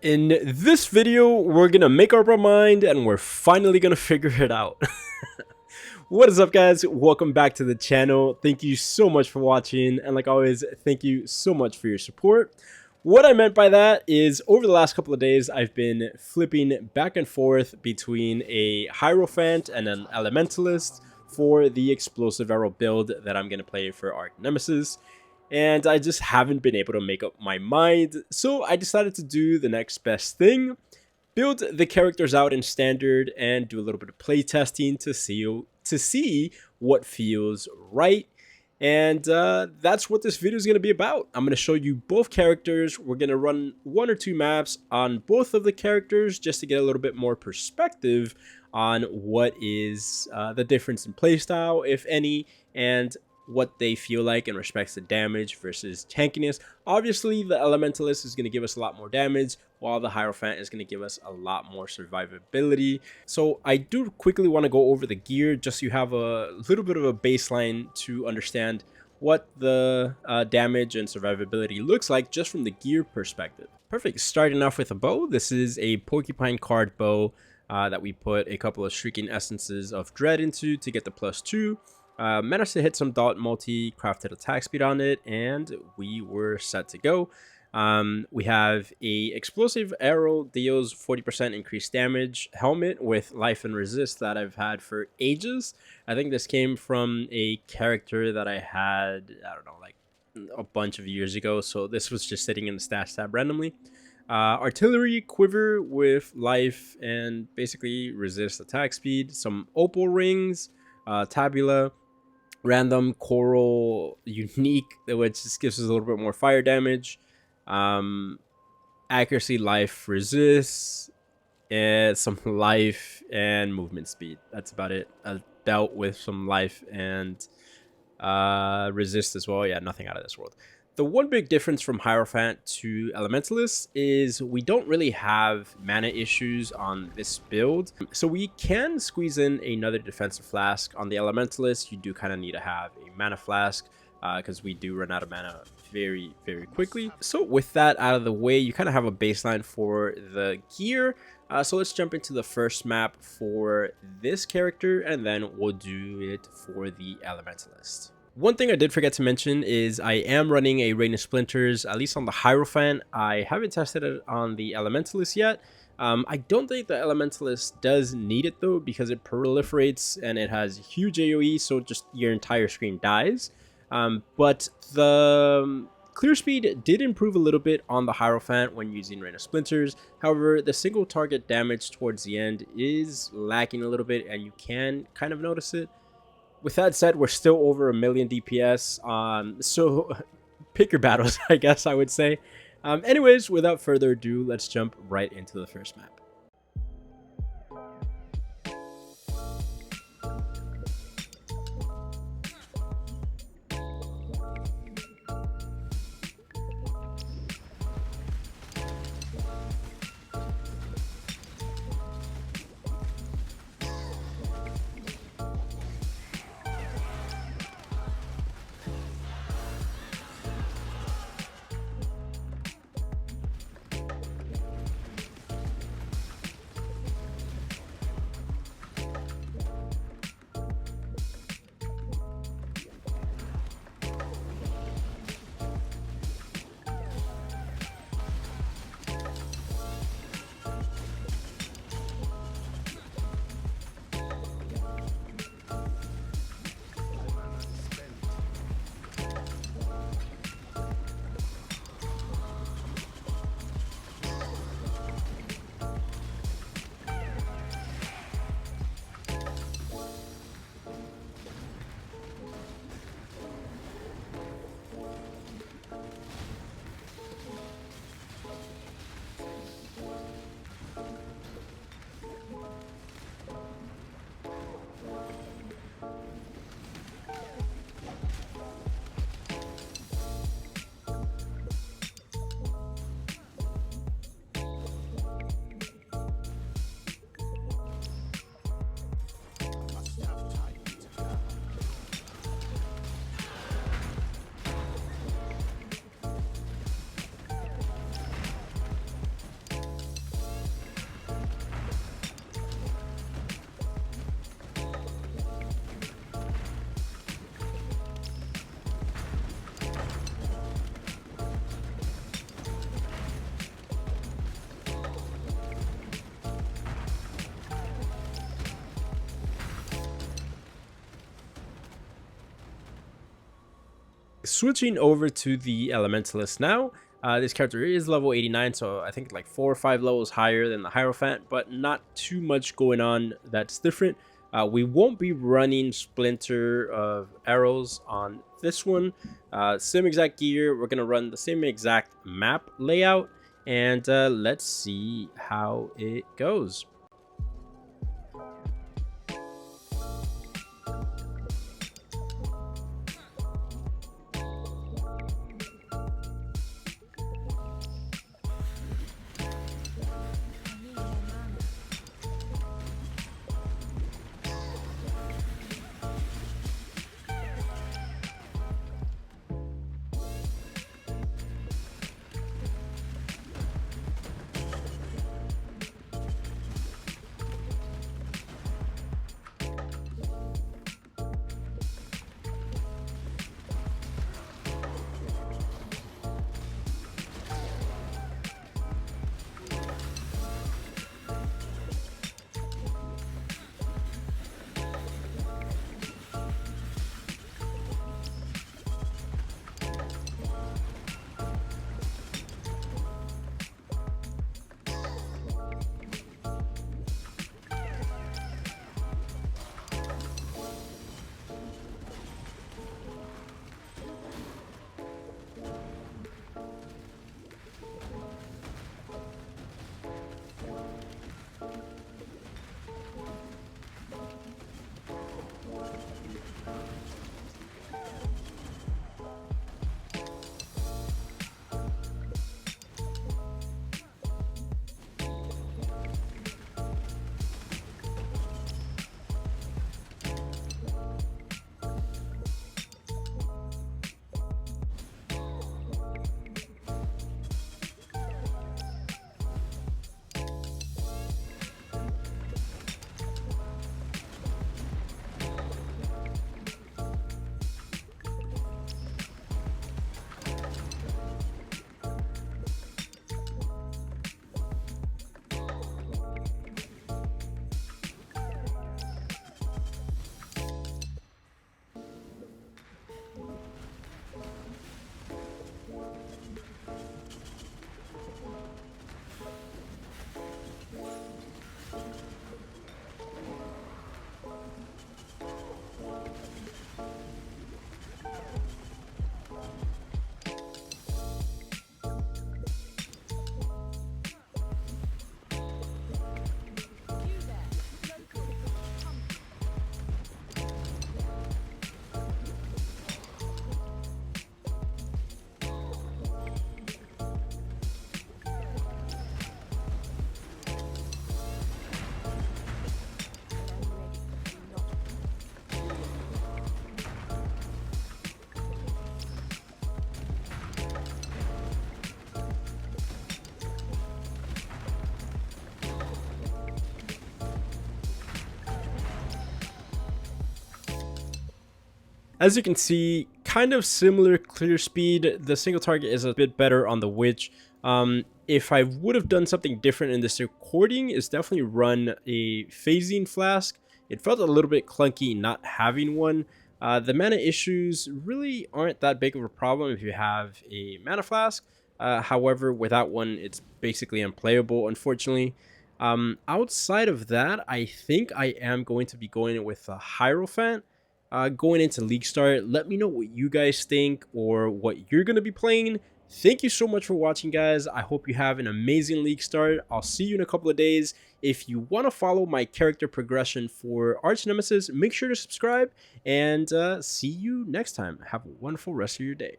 In this video, we're gonna make up our mind and we're finally gonna figure it out. What is up, guys? Welcome back to the channel. Thank you so much for watching, and like always, thank you so much for your support. What I meant by that is over the last couple of days, I've been flipping back and forth between a Hierophant and an Elementalist for the explosive arrow build that I'm gonna play for Archnemesis. And I just haven't been able to make up my mind, so I decided to do the next best thing, build the characters out in standard and do a little bit of playtesting to see what feels right. And that's what this video is going to be about. I'm going to show you both characters. We're going to run one or two maps on both of the characters just to get a little bit more perspective on what is the difference in playstyle, if any, and what they feel like in respects to damage versus tankiness. Obviously, the Elementalist is going to give us a lot more damage, while the Hierophant is going to give us a lot more survivability. So I do quickly want to go over the gear just so you have a little bit of a baseline to understand what the damage and survivability looks like just from the gear perspective. Perfect. Starting off with a bow. This is a porcupine card bow that we put a couple of Shrieking Essences of Dread into to get the +2. Managed to hit some dot multi, crafted attack speed on it, and we were set to go. We have a explosive arrow, deals 40% increased damage helmet with life and resist that I've had for ages. I think this came from a character that I had, I don't know, like a bunch of years ago, so this was just sitting in the stats tab randomly. Artillery quiver with life and basically resist attack speed, some opal rings, tabula, random coral unique, which just gives us a little bit more fire damage, accuracy, life, resist, and some life and movement speed. That's about it. A belt with some life and resist as well. Yeah, nothing out of this world. The one big difference from Hierophant to Elementalist is we don't really have mana issues on this build. So we can squeeze in another defensive flask. On the Elementalist, you do kind of need to have a mana flask because we do run out of mana very, very quickly. So with that out of the way, you kind of have a baseline for the gear. So let's jump into the first map for this character, and then we'll do it for the Elementalist. One thing I did forget to mention is I am running a Rain of Splinters, at least on the Hierophant. I haven't tested it on the Elementalist yet. I don't think the Elementalist does need it though, because it proliferates and it has huge AoE, so just your entire screen dies. But the clear speed did improve a little bit on the Hierophant when using Rain of Splinters. However, the single target damage towards the end is lacking a little bit, and you can kind of notice it. With that said, we're still over 1,000,000 DPS, so pick your battles, I guess I would say. Anyways, without further ado, let's jump right into the first map. switching over to the Elementalist now. This character is level 89, so I think like 4 or 5 levels higher than the Hierophant, but not too much going on that's different. We won't be running Splinter of Arrows on this one. Same exact gear. We're going to run the same exact map layout, and let's see how it goes. As you can see, kind of similar clear speed. The single target is a bit better on the witch. If I would have done something different in this recording, is definitely run a phasing flask. It felt a little bit clunky not having one. The mana issues really aren't that big of a problem if you have a mana flask. However, without one, it's basically unplayable, unfortunately. Outside of that, I think I am going to be going with a Hierophant. Going into League Start, let me know what you guys think or what you're going to be playing. Thank you so much for watching, guys. I hope you have an amazing League Start. I'll see you in a couple of days. If you want to follow my character progression for Archnemesis, make sure to subscribe, and see you next time. Have a wonderful rest of your day.